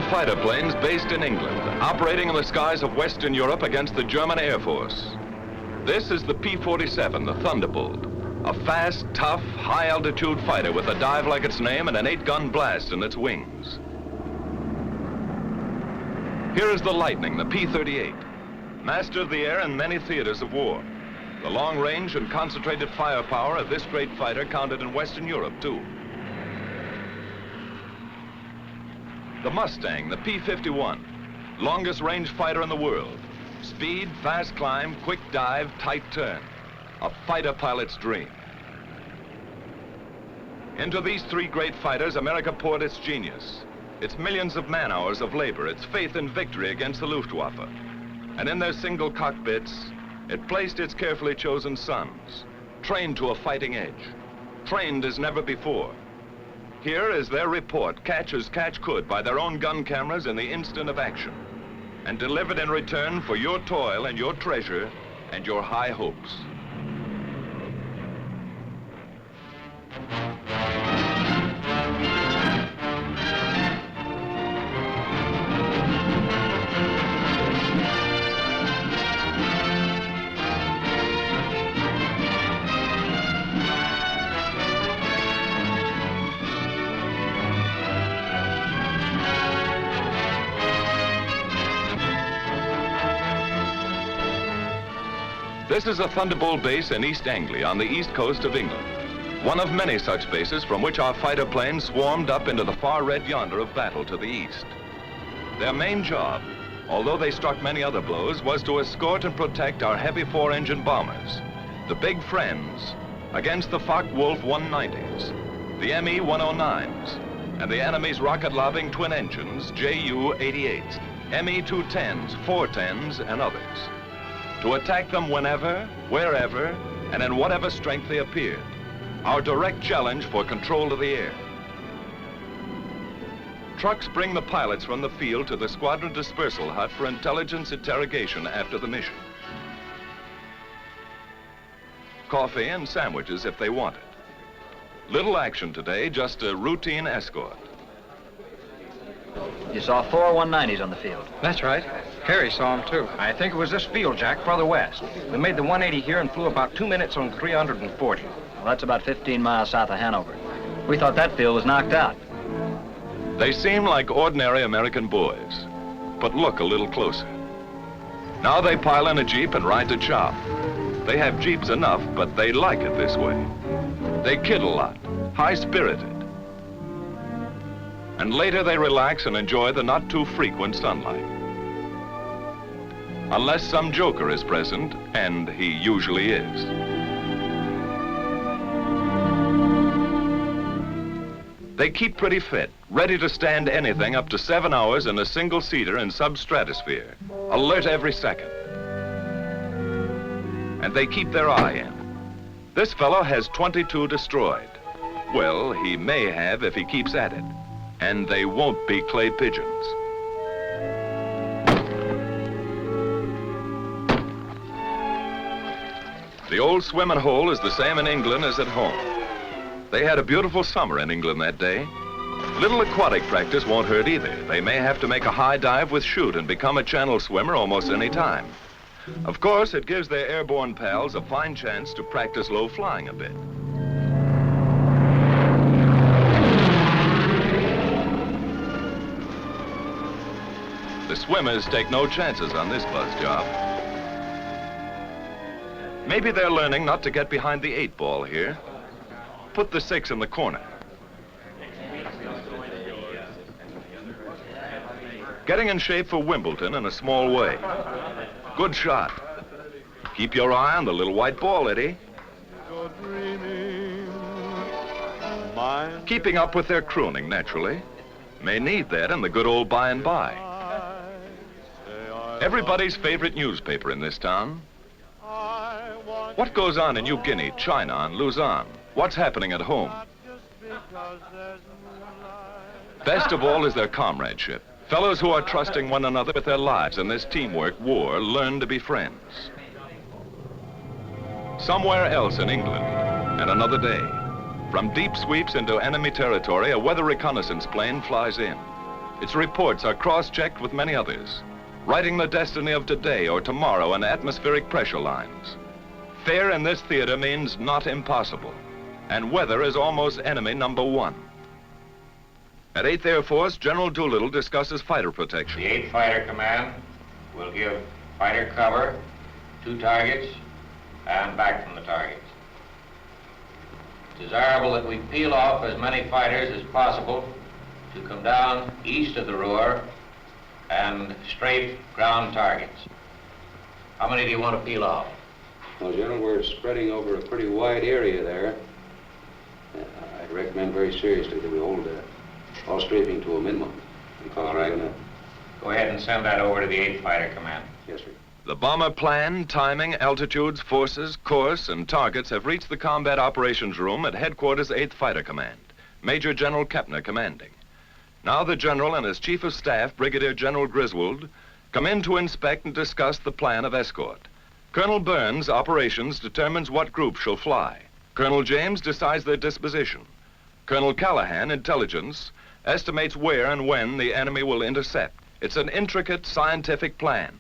fighter planes based in England, operating in the skies of Western Europe against the German Air Force. This is the P-47, the Thunderbolt, a fast, tough, high-altitude fighter with a dive like its name and an 8-gun blast in its wings. Here is the Lightning, the P-38, master of the air in many theaters of war. The long range and concentrated firepower of this great fighter counted in Western Europe, too. The Mustang, the P-51, longest range fighter in the world. Speed, fast climb, quick dive, tight turn. A fighter pilot's dream. Into these three great fighters, America poured its genius, its millions of man-hours of labor, its faith in victory against the Luftwaffe. And in their single cockpits, it placed its carefully chosen sons, trained to a fighting edge, trained as never before. Here is their report, catch as catch could by their own gun cameras in the instant of action, and delivered in return for your toil and your treasure and your high hopes. This is a Thunderbolt base in East Anglia on the east coast of England. One of many such bases from which our fighter planes swarmed up into the far red yonder of battle to the east. Their main job, although they struck many other blows, was to escort and protect our heavy four-engine bombers, the Big Friends, against the Focke-Wulf 190s, the ME 109s, and the enemy's rocket-lobbing twin engines, Ju-88s, ME 210s, 410s, and others. To attack them whenever, wherever, and in whatever strength they appeared. Our direct challenge for control of the air. Trucks bring the pilots from the field to the squadron dispersal hut for intelligence interrogation after the mission. Coffee and sandwiches if they want it. Little action today, just a routine escort. You saw 4 190s on the field. That's right. Harry saw them, too. I think it was this field, Jack, further west. We made the 180 here and flew about 2 minutes on 340. Well, that's about 15 miles south of Hanover. We thought that field was knocked out. They seem like ordinary American boys, but look a little closer. Now they pile in a Jeep and ride to chop. They have Jeeps enough, but they like it this way. They kid a lot, high-spirited. And later they relax and enjoy the not too frequent sunlight. Unless some joker is present, and he usually is. They keep pretty fit, ready to stand anything up to 7 hours in a single seater in substratosphere, alert every second. And they keep their eye in. This fellow has 22 destroyed. Well, he may have if he keeps at it. And they won't be clay pigeons. The old swimming hole is the same in England as at home. They had a beautiful summer in England that day. Little aquatic practice won't hurt either. They may have to make a high dive with chute and become a channel swimmer almost any time. Of course, it gives their airborne pals a fine chance to practice low flying a bit. The swimmers take no chances on this buzz job. Maybe they're learning not to get behind the 8 ball here. Put the 6 in the corner. Getting in shape for Wimbledon in a small way. Good shot. Keep your eye on the little white ball, Eddie. Keeping up with their crooning, naturally. May need that in the good old by and by. Everybody's favorite newspaper in this town. What goes on in New Guinea, China, and Luzon? What's happening at home? Best of all is their comradeship. Fellows who are trusting one another with their lives in this teamwork war learn to be friends. Somewhere else in England, and another day, from deep sweeps into enemy territory, a weather reconnaissance plane flies in. Its reports are cross-checked with many others, writing the destiny of today or tomorrow in atmospheric pressure lines. Fair in this theater means not impossible, and weather is almost enemy number one. At 8th Air Force, General Doolittle discusses fighter protection. The 8th Fighter Command will give fighter cover to targets and back from the targets. It's desirable that we peel off as many fighters as possible to come down east of the Ruhr and strafe ground targets. How many do you want to peel off? Well, General, we're spreading over a pretty wide area there. I'd recommend very seriously that we hold all strafing to a minimum. All right. Go ahead and send that over to the 8th Fighter Command. Yes, sir. The bomber plan, timing, altitudes, forces, course, and targets have reached the Combat Operations Room at Headquarters 8th Fighter Command, Major General Kepner commanding. Now the General and his Chief of Staff, Brigadier General Griswold, come in to inspect and discuss the plan of escort. Colonel Burns, operations, determines what group shall fly. Colonel James decides their disposition. Colonel Callahan, intelligence, estimates where and when the enemy will intercept. It's an intricate scientific plan,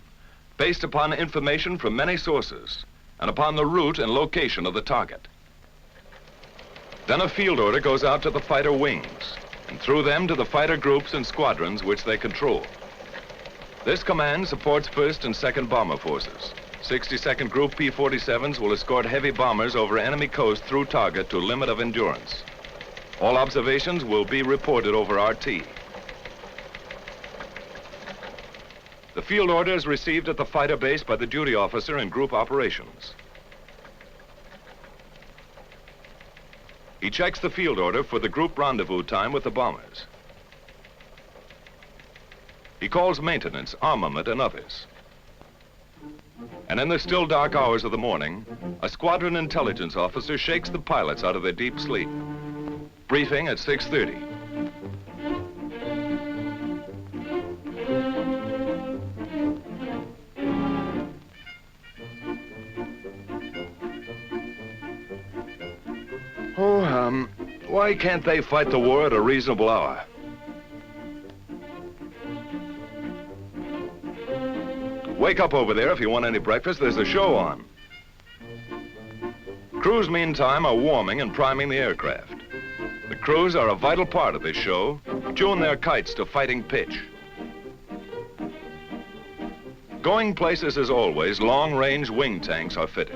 based upon information from many sources, and upon the route and location of the target. Then a field order goes out to the fighter wings, and through them to the fighter groups and squadrons which they control. This command supports 1st and 2nd Bomber Forces. 62nd Group P-47s will escort heavy bombers over enemy coast through target to limit of endurance. All observations will be reported over RT. The field order is received at the fighter base by the duty officer in group operations. He checks the field order for the group rendezvous time with the bombers. He calls maintenance, armament, and others. And in the still dark hours of the morning, a squadron intelligence officer shakes the pilots out of their deep sleep. Briefing at 6:30. Why can't they fight the war at a reasonable hour? Wake up over there if you want any breakfast. There's a show on. Crews, meantime, are warming and priming the aircraft. The crews are a vital part of this show. Tune their kites to fighting pitch. Going places as always, long-range wing tanks are fitted.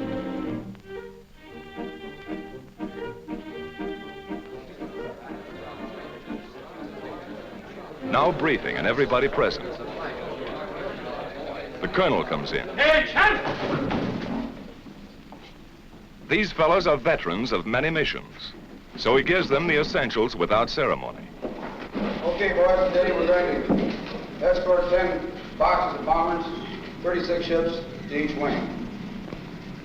Now briefing and everybody present. The colonel comes in. These fellows are veterans of many missions, so he gives them the essentials without ceremony. Okay, boys, today we're going to escort 10 boxes of bombers, 36 ships to each wing.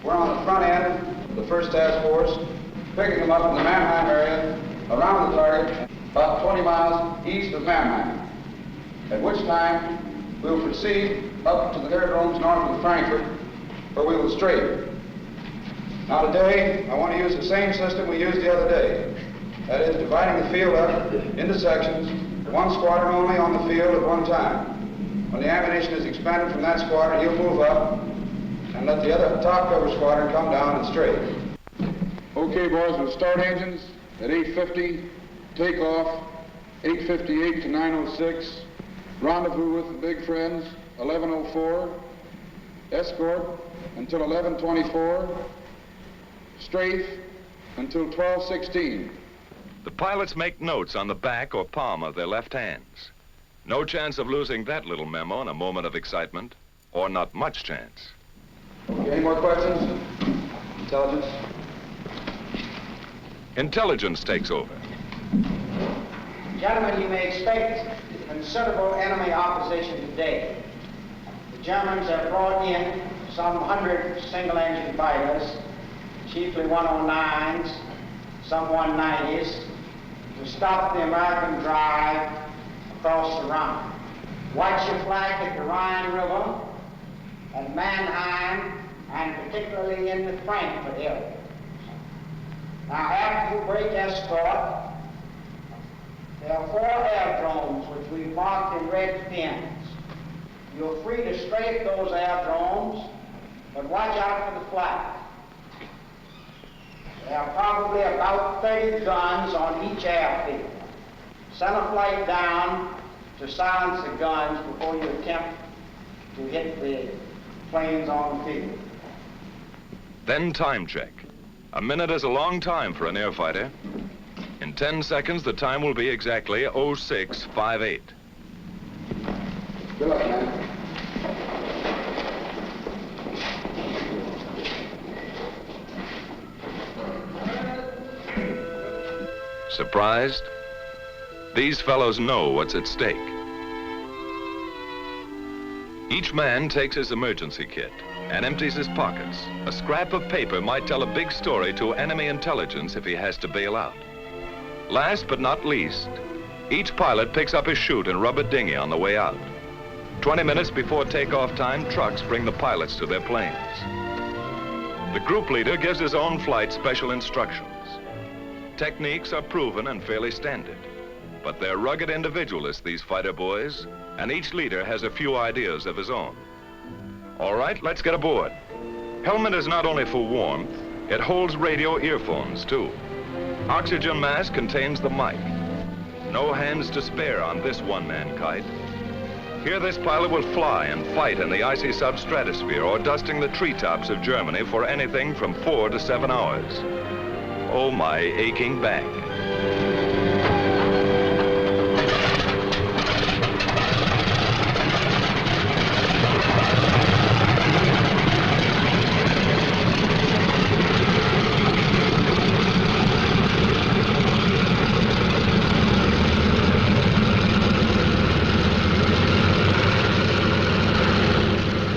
We're on the front end of the 1st Task Force, picking them up in the Mannheim area, around the target, about 20 miles east of Mannheim, at which time we'll proceed up to the aerodromes north of Frankfurt, where we will strafe. Now today, I want to use the same system we used the other day. That is, dividing the field up into sections, one squadron only on the field at one time. When the ammunition is expended from that squadron, you'll move up and let the other top cover squadron come down and strafe. Okay, boys, we'll start engines at 8:50, take off 8:58 to 9:06, rendezvous with the big friends 11:04, escort until 11:24, strafe until 12:16. The pilots make notes on the back or palm of their left hands. No chance of losing that little memo in a moment of excitement, or not much chance. Okay, any more questions? Intelligence? Intelligence takes over. Gentlemen, you may expect considerable enemy opposition today. The Germans have brought in some 100 single-engine fighters, chiefly 109s, some 190s, to stop the American drive across the Rhine. Watch your flank at the Rhine River, at Mannheim, and particularly in the Frankfurt area. Now, after you break escort, There are 4 aerodromes which we've marked in red pins. You're free to strafe those aerodromes, but watch out for the flag. There are probably about 30 guns on each airfield. Send a flight down to silence the guns before you attempt to hit the planes on the field. Then time check. A minute is a long time for an air fighter. In 10 seconds, the time will be exactly 0658. Good luck, man. Surprised? These fellows know what's at stake. Each man takes his emergency kit and empties his pockets. A scrap of paper might tell a big story to enemy intelligence if he has to bail out. Last but not least, each pilot picks up his chute and rubber dinghy on the way out. 20 minutes before takeoff time, trucks bring the pilots to their planes. The group leader gives his own flight special instructions. Techniques are proven and fairly standard, but they're rugged individualists, these fighter boys, and each leader has a few ideas of his own. All right, let's get aboard. Helmet is not only for warmth, it holds radio earphones too. Oxygen mask contains the mic. No hands to spare on this one-man kite. Here this pilot will fly and fight in the icy substratosphere or dusting the treetops of Germany for anything from 4 to 7 hours. Oh, my aching back.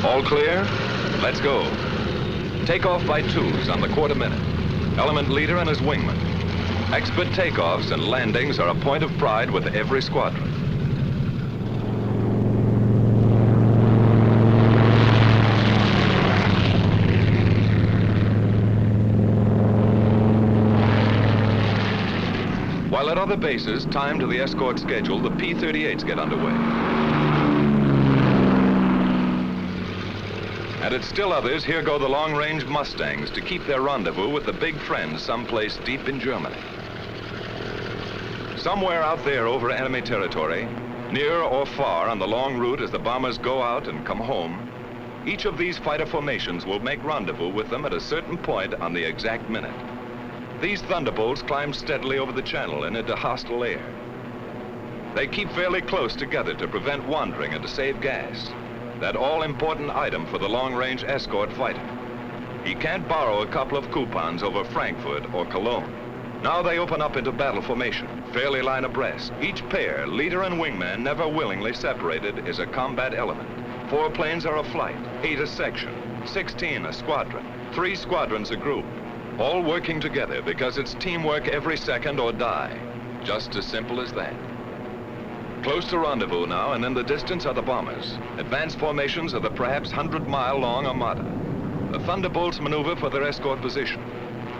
All clear? Let's go. Take off by 2s on the quarter minute. Element leader and his wingman. Expert takeoffs and landings are a point of pride with every squadron. While at other bases, timed to the escort schedule, the P-38s get underway. And at still others, here go the long-range Mustangs to keep their rendezvous with the big friends someplace deep in Germany. Somewhere out there over enemy territory, near or far on the long route as the bombers go out and come home, each of these fighter formations will make rendezvous with them at a certain point on the exact minute. These Thunderbolts climb steadily over the channel and into hostile air. They keep fairly close together to prevent wandering and to save gas. That all-important item for the long-range escort fighter. He can't borrow a couple of coupons over Frankfurt or Cologne. Now they open up into battle formation, fairly line abreast. Each pair, leader and wingman, never willingly separated, is a combat element. 4 planes are a flight, 8 a section, 16 a squadron, 3 squadrons a group. All working together because it's teamwork every second or die. Just as simple as that. Close to rendezvous now, and in the distance are the bombers. Advanced formations of the perhaps 100-mile-long Armada. The Thunderbolts maneuver for their escort position.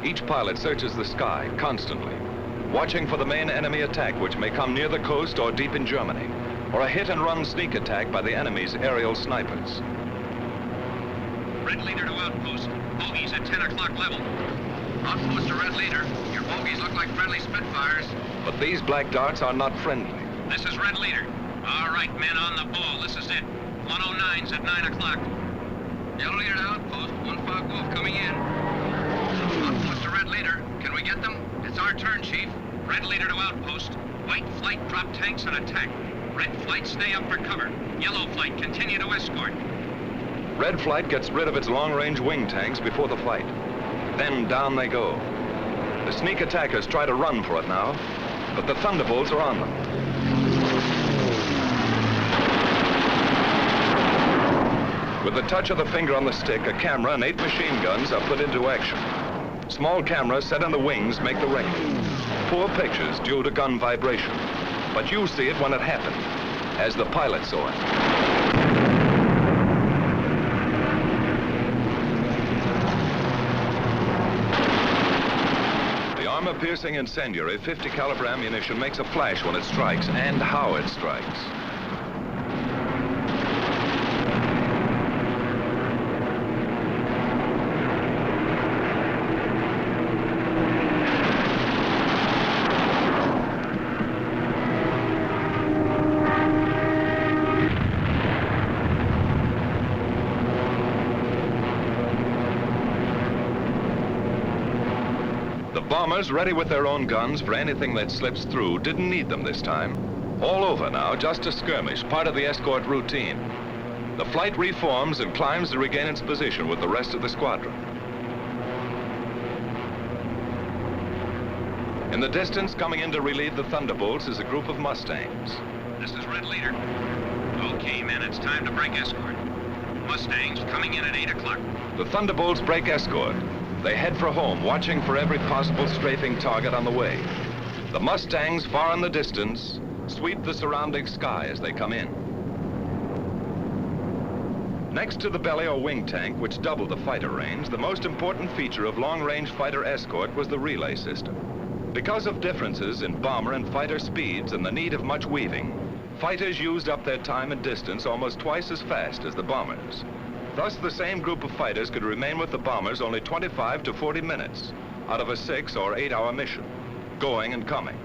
Each pilot searches the sky constantly, watching for the main enemy attack which may come near the coast or deep in Germany, or a hit-and-run sneak attack by the enemy's aerial snipers. Red leader to outpost. Bogies at 10 o'clock level. Outpost to red leader. Your bogies look like friendly Spitfires. But these black darts are not friendly. This is red leader. All right, men on the ball. This is it. 109's at 9 o'clock. Yellow leader to outpost. 1-5 Wolf coming in. Outpost to red leader. Can we get them? It's our turn, Chief. Red leader to outpost. White flight drop tanks and attack. Red flight stay up for cover. Yellow flight continue to escort. Red flight gets rid of its long-range wing tanks before the fight. Then down they go. The sneak attackers try to run for it now, but the Thunderbolts are on them. With the touch of the finger on the stick, a camera and 8 machine guns are put into action. Small cameras set on the wings make the record. Poor pictures due to gun vibration. But you see it when it happened, as the pilot saw it. armor-piercing incendiary 50 caliber ammunition makes a flash when it strikes, and how it strikes. Bombers, ready with their own guns for anything that slips through, didn't need them this time. All over now, just a skirmish, part of the escort routine. The flight reforms and climbs to regain its position with the rest of the squadron. In the distance, coming in to relieve the Thunderbolts, is a group of Mustangs. This is Red Leader. Okay, men, it's time to break escort. Mustangs coming in at 8 o'clock. The Thunderbolts break escort. They head for home, watching for every possible strafing target on the way. The Mustangs, far in the distance, sweep the surrounding sky as they come in. Next to the belly or wing tank, which doubled the fighter range, the most important feature of long-range fighter escort was the relay system. Because of differences in bomber and fighter speeds and the need of much weaving, fighters used up their time and distance almost twice as fast as the bombers. Thus, the same group of fighters could remain with the bombers only 25 to 40 minutes out of a 6 or 8 hour mission, going and coming.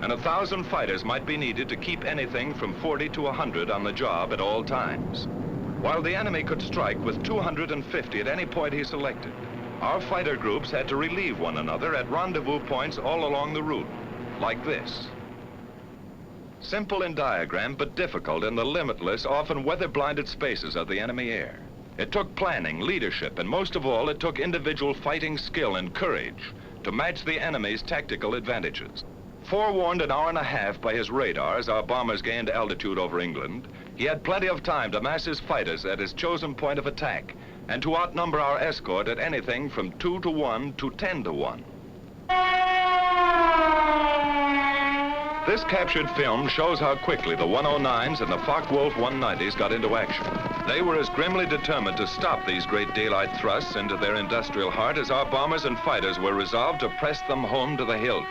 And 1,000 fighters might be needed to keep anything from 40 to 100 on the job at all times. While the enemy could strike with 250 at any point he selected, our fighter groups had to relieve one another at rendezvous points all along the route, like this. Simple in diagram, but difficult in the limitless, often weather-blinded spaces of the enemy air. It took planning, leadership, and most of all, it took individual fighting skill and courage to match the enemy's tactical advantages. Forewarned an hour and a half by his radars, our bombers gained altitude over England, he had plenty of time to mass his fighters at his chosen point of attack and to outnumber our escort at anything from 2 to 1 to 10 to 1. This captured film shows how quickly the 109s and the Focke-Wulf 190s got into action. They were as grimly determined to stop these great daylight thrusts into their industrial heart as our bombers and fighters were resolved to press them home to the hilt.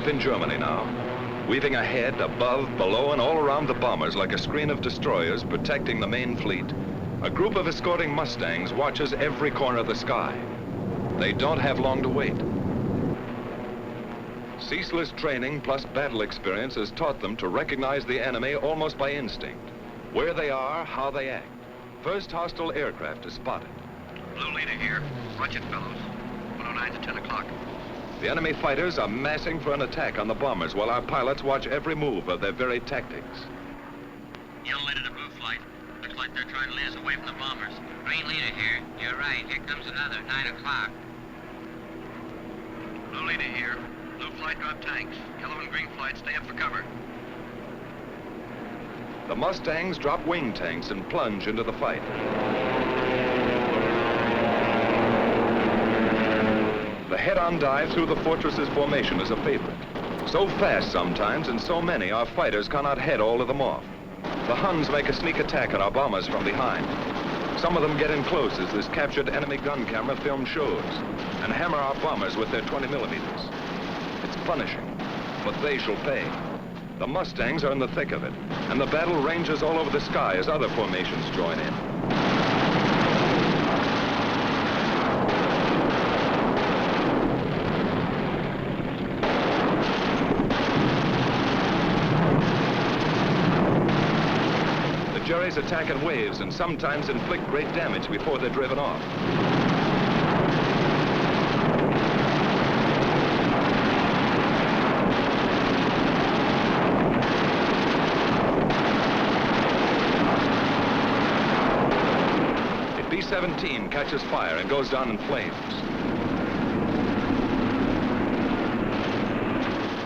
In Germany now, weaving ahead, above, below, and all around the bombers like a screen of destroyers protecting the main fleet. A group of escorting Mustangs watches every corner of the sky. They don't have long to wait. Ceaseless training plus battle experience has taught them to recognize the enemy almost by instinct. Where they are, how they act. First hostile aircraft is spotted. Blue Leader here. Watch it, fellows. 109 to 10 o'clock. The enemy fighters are massing for an attack on the bombers while our pilots watch every move of their very tactics. Yellow Leader to Blue Flight. Looks like they're trying to lead us away from the bombers. Green Leader here. You're right. Here comes another 9 o'clock. Blue Leader here. Blue Flight drop tanks. Yellow and Green Flight stay up for cover. The Mustangs drop wing tanks and plunge into the fight. The head-on dive through the fortress's formation is a favorite. So fast sometimes and so many, our fighters cannot head all of them off. The Huns make a sneak attack on our bombers from behind. Some of them get in close, as this captured enemy gun camera film shows, and hammer our bombers with their 20 millimeters. It's punishing, but they shall pay. The Mustangs are in the thick of it, and the battle ranges all over the sky as other formations join in. Jerrys attack in waves and sometimes inflict great damage before they're driven off. The B-17 catches fire and goes down in flames.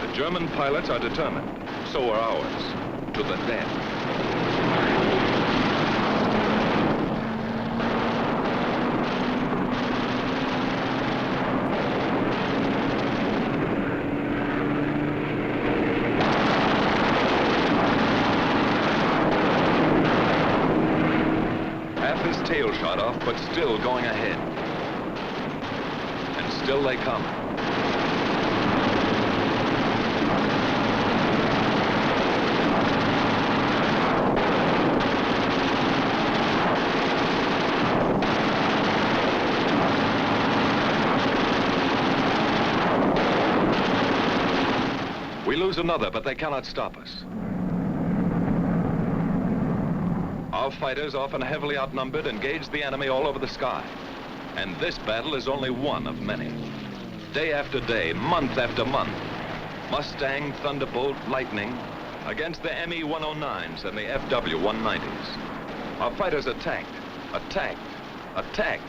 The German pilots are determined. So are ours. To the death. tail shot off, but still going ahead. And still they come. We lose another, but they cannot stop us. Our fighters, often heavily outnumbered, engage the enemy all over the sky. And this battle is only one of many. Day after day, month after month, Mustang, Thunderbolt, Lightning, against the ME-109s and the FW-190s. Our fighters attacked, attacked, attacked.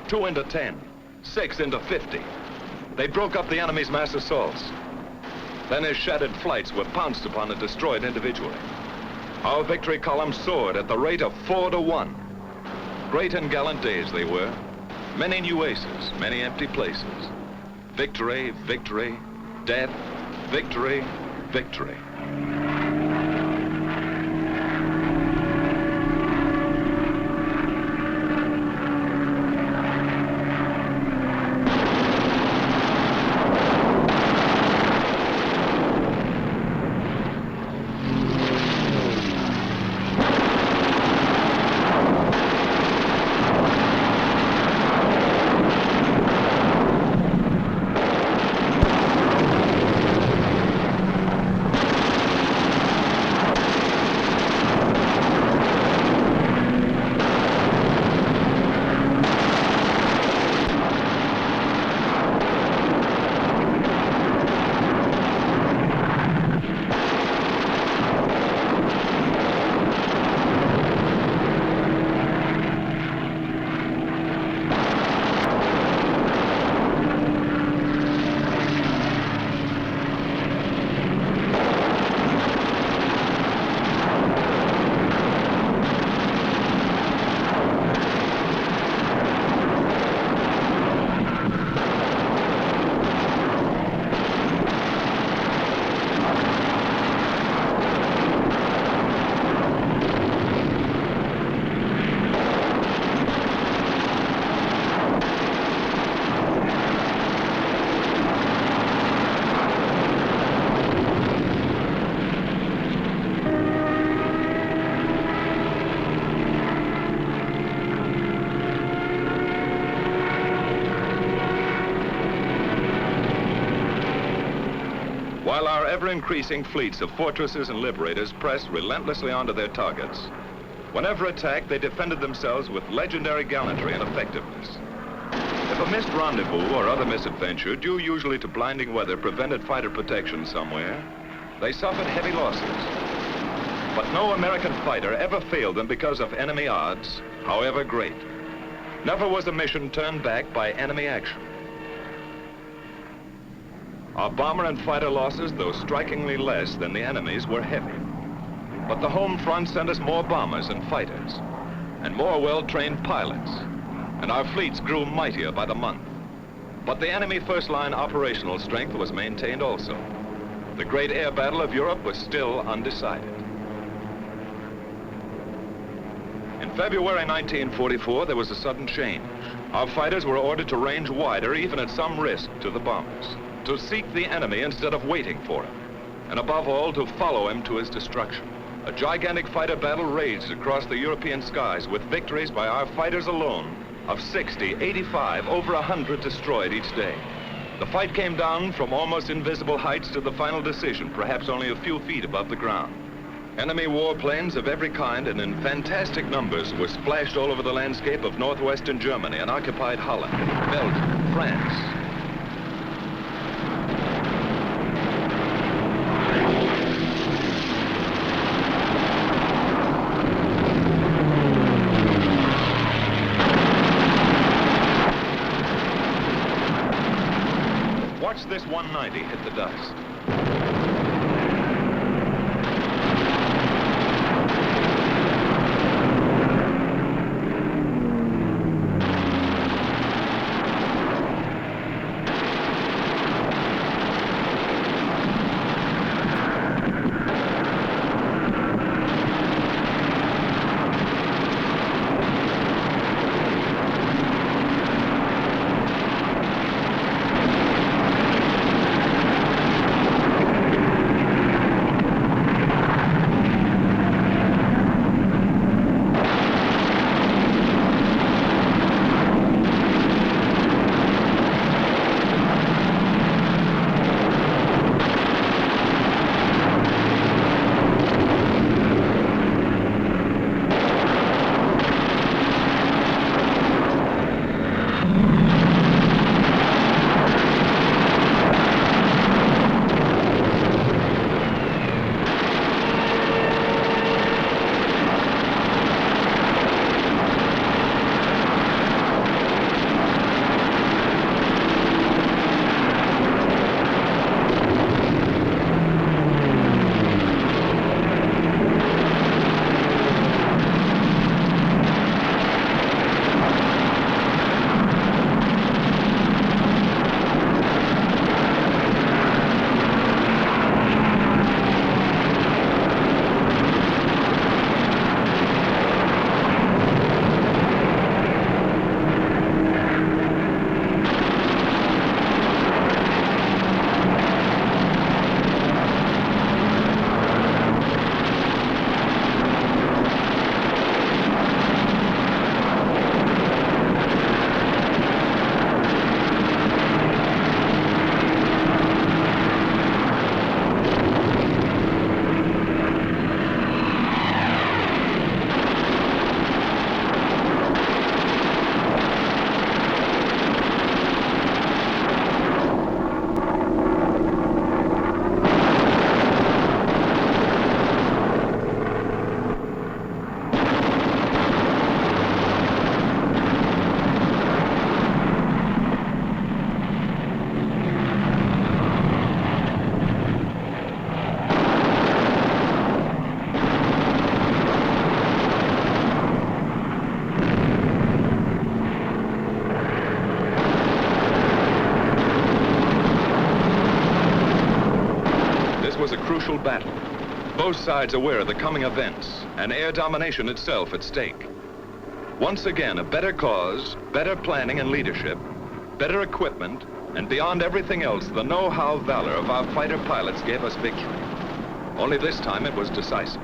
2 into 10, 6 into 50. They broke up the enemy's mass assaults. Then his shattered flights were pounced upon and destroyed individually. Our victory column soared at the rate of 4 to 1. Great and gallant days they were. Many new aces, many empty places. Victory, victory, death, victory, victory. While our ever-increasing fleets of fortresses and liberators pressed relentlessly onto their targets, whenever attacked, they defended themselves with legendary gallantry and effectiveness. If a missed rendezvous or other misadventure, due usually to blinding weather, prevented fighter protection somewhere, they suffered heavy losses. But no American fighter ever failed them because of enemy odds, however great. Never was a mission turned back by enemy action. Our bomber and fighter losses, though strikingly less than the enemy's, were heavy. But the home front sent us more bombers and fighters, and more well-trained pilots, and our fleets grew mightier by the month. But the enemy first-line operational strength was maintained also. The great air battle of Europe was still undecided. In February 1944, there was a sudden change. Our fighters were ordered to range wider, even at some risk to the bombers, to seek the enemy instead of waiting for him, and above all, to follow him to his destruction. A gigantic fighter battle raged across the European skies with victories by our fighters alone of 60, 85, over 100 destroyed each day. The fight came down from almost invisible heights to the final decision, perhaps only a few feet above the ground. Enemy warplanes of every kind and in fantastic numbers were splashed all over the landscape of northwestern Germany and occupied Holland, Belgium, France. Watch this 190 hit the dust. both sides aware of the coming events and air domination itself at stake. Once again, a better cause, better planning and leadership, better equipment, and beyond everything else, the know-how valor of our fighter pilots gave us victory. Only this time it was decisive.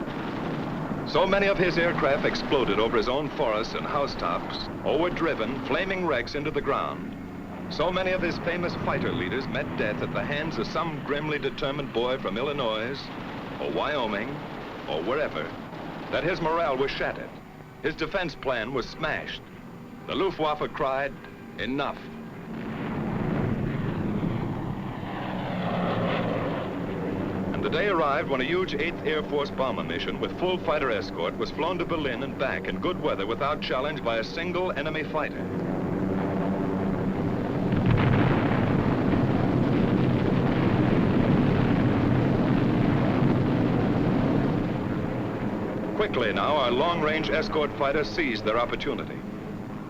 So many of his aircraft exploded over his own forests and housetops, or were driven, flaming wrecks, into the ground. So many of his famous fighter leaders met death at the hands of some grimly determined boy from Illinois, or Wyoming, or wherever, that his morale was shattered. His defense plan was smashed. The Luftwaffe cried, "Enough." And the day arrived when a huge 8th Air Force bomber mission with full fighter escort was flown to Berlin and back in good weather without challenge by a single enemy fighter. Quickly now, our long-range escort fighters seized their opportunity.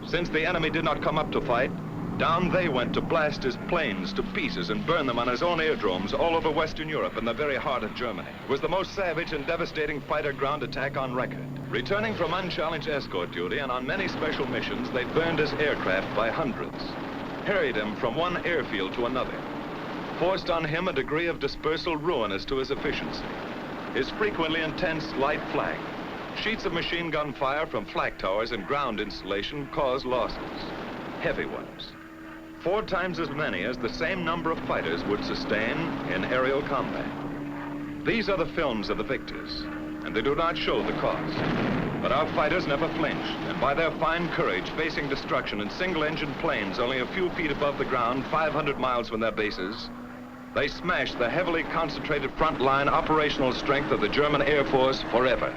Since the enemy did not come up to fight, down they went to blast his planes to pieces and burn them on his own aerodromes all over Western Europe and the very heart of Germany. It was the most savage and devastating fighter ground attack on record. Returning from unchallenged escort duty and on many special missions, they burned his aircraft by hundreds, harried him from one airfield to another, forced on him a degree of dispersal ruinous to his efficiency. His frequently intense light flak, sheets of machine gun fire from flak towers and ground installation caused losses, heavy ones. 4 times as many as the same number of fighters would sustain in aerial combat. These are the films of the victors, and they do not show the cost. But our fighters never flinched, and by their fine courage facing destruction in single-engine planes only a few feet above the ground, 500 miles from their bases, they smashed the heavily concentrated front-line operational strength of the German Air Force forever.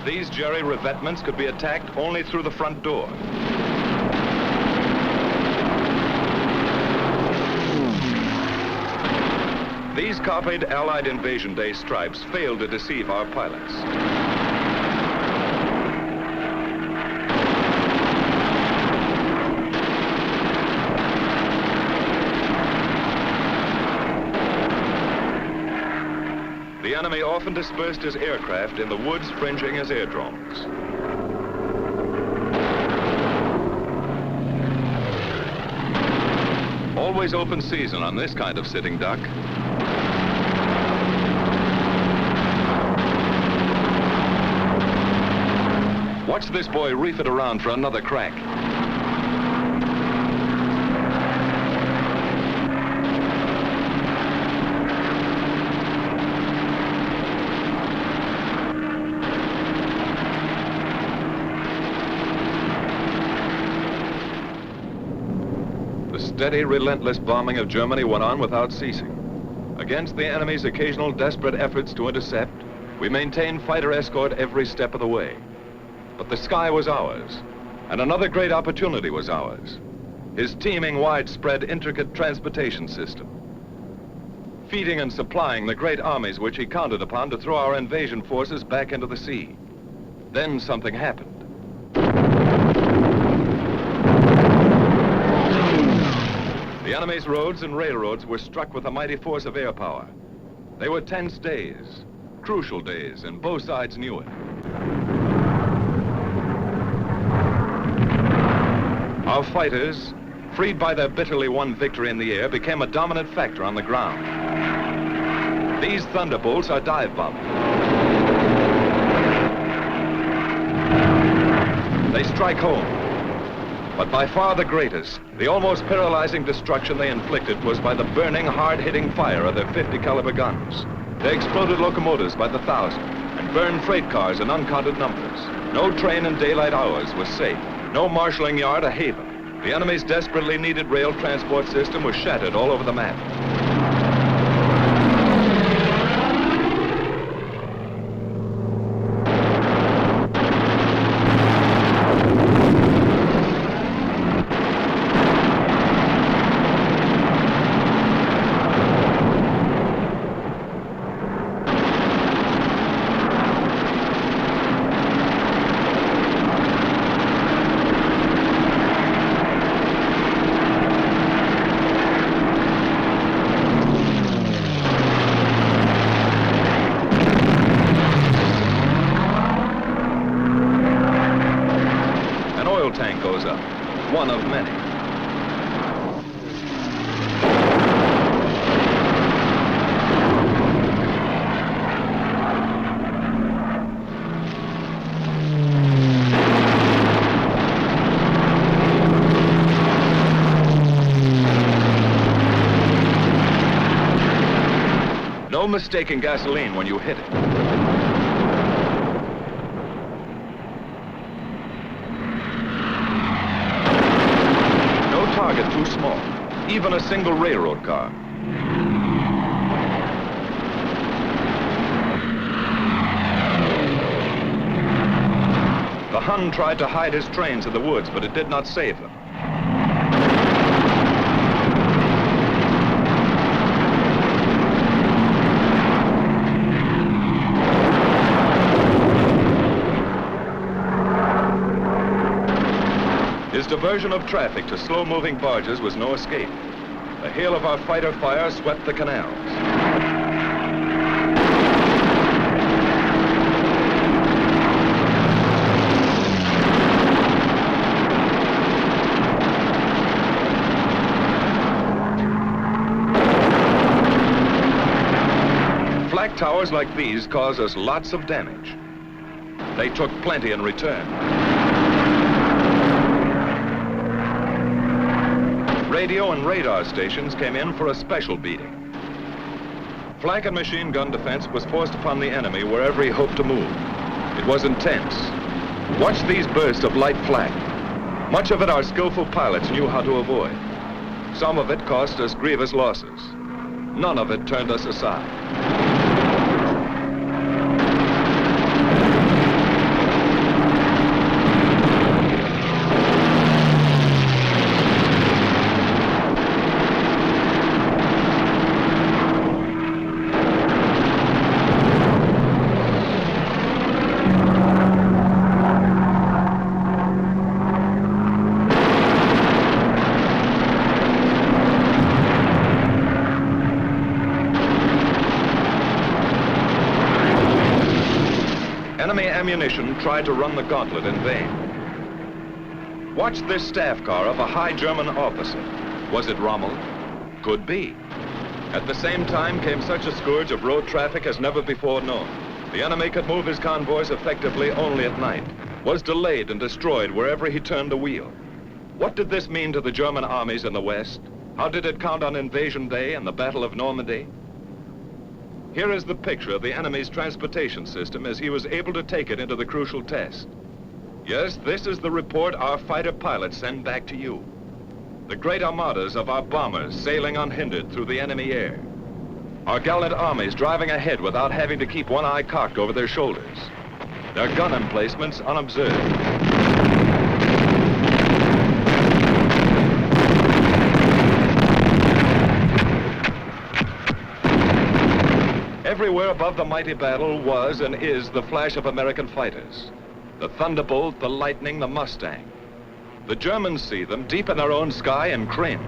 These Jerry revetments could be attacked only through the front door. These copied Allied Invasion Day stripes failed to deceive our pilots. The enemy often dispersed his aircraft in the woods fringing his airdromes. Always open season on this kind of sitting duck. Watch this boy reef it around for another crack. The steady, relentless bombing of Germany went on without ceasing. Against the enemy's occasional desperate efforts to intercept, we maintained fighter escort every step of the way. But the sky was ours, and another great opportunity was ours. His teeming, widespread, intricate transportation system. Feeding and supplying the great armies which he counted upon to throw our invasion forces back into the sea. Then something happened. The enemy's roads and railroads were struck with a mighty force of air power. They were tense days, crucial days, and both sides knew it. Our fighters, freed by their bitterly won victory in the air, became a dominant factor on the ground. These Thunderbolts are dive bombing. They strike home. But by far the greatest, the almost paralyzing destruction they inflicted was by the burning, hard-hitting fire of their 50 caliber guns. They exploded locomotives by the thousand and burned freight cars in uncounted numbers. No train in daylight hours was safe. No marshalling yard a haven. The enemy's desperately needed rail transport system was shattered all over the map. Tank goes up, one of many. No mistaking gasoline when you hit it. Target too small, even a single railroad car. The Hun tried to hide his trains in the woods, but it did not save them. His diversion of traffic to slow-moving barges was no escape. The hail of our fighter fire swept the canals. Flak towers like these cause us lots of damage. They took plenty in return. Radio and radar stations came in for a special beating. Flak and machine gun defense was forced upon the enemy wherever he hoped to move. It was intense. Watch these bursts of light flak. Much of it our skillful pilots knew how to avoid. Some of it cost us grievous losses. None of it turned us aside. tried to run the gauntlet in vain. Watch this staff car of a high German officer. Was it Rommel? Could be. At the same time came such a scourge of road traffic as never before known. The enemy could move his convoys effectively only at night, was delayed and destroyed wherever he turned the wheel. What did this mean to the German armies in the West? How did it count on Invasion Day and the Battle of Normandy? Here is the picture of the enemy's transportation system as he was able to take it into the crucial test. Yes, this is the report our fighter pilots send back to you. The great armadas of our bombers sailing unhindered through the enemy air. Our gallant armies driving ahead without having to keep one eye cocked over their shoulders. Their gun emplacements unobserved. Everywhere above the mighty battle was and is the flash of American fighters. The Thunderbolt, the Lightning, the Mustang. The Germans see them deep in their own sky and cringe.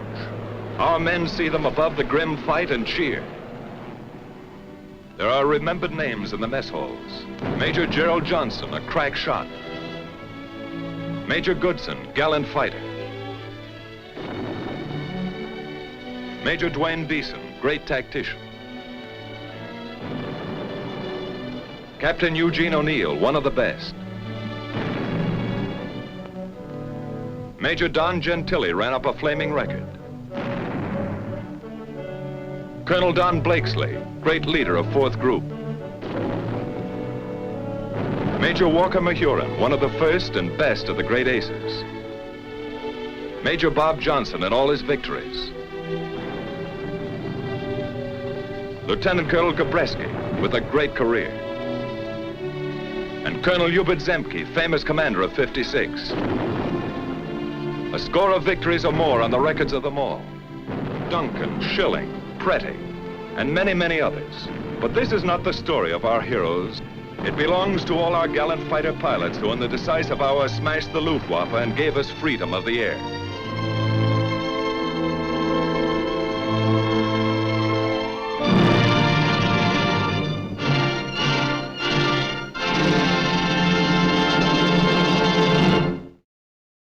Our men see them above the grim fight and cheer. There are remembered names in the mess halls. Major Gerald Johnson, a crack shot. Major Goodson, gallant fighter. Major Dwayne Beeson, great tactician. Captain Eugene O'Neill, one of the best. Major Don Gentili ran up a flaming record. Colonel Don Blakesley, great leader of 4th Group. Major Walker Mahurin, one of the first and best of the great aces. Major Bob Johnson and all his victories. Lieutenant Colonel Gabreski, with a great career. And Colonel Hubert Zemke, famous commander of 56. A score of victories or more on the records of them all. Duncan, Schilling, Pretty, and many, many others. But this is not the story of our heroes. It belongs to all our gallant fighter pilots who in the decisive hour smashed the Luftwaffe and gave us freedom of the air.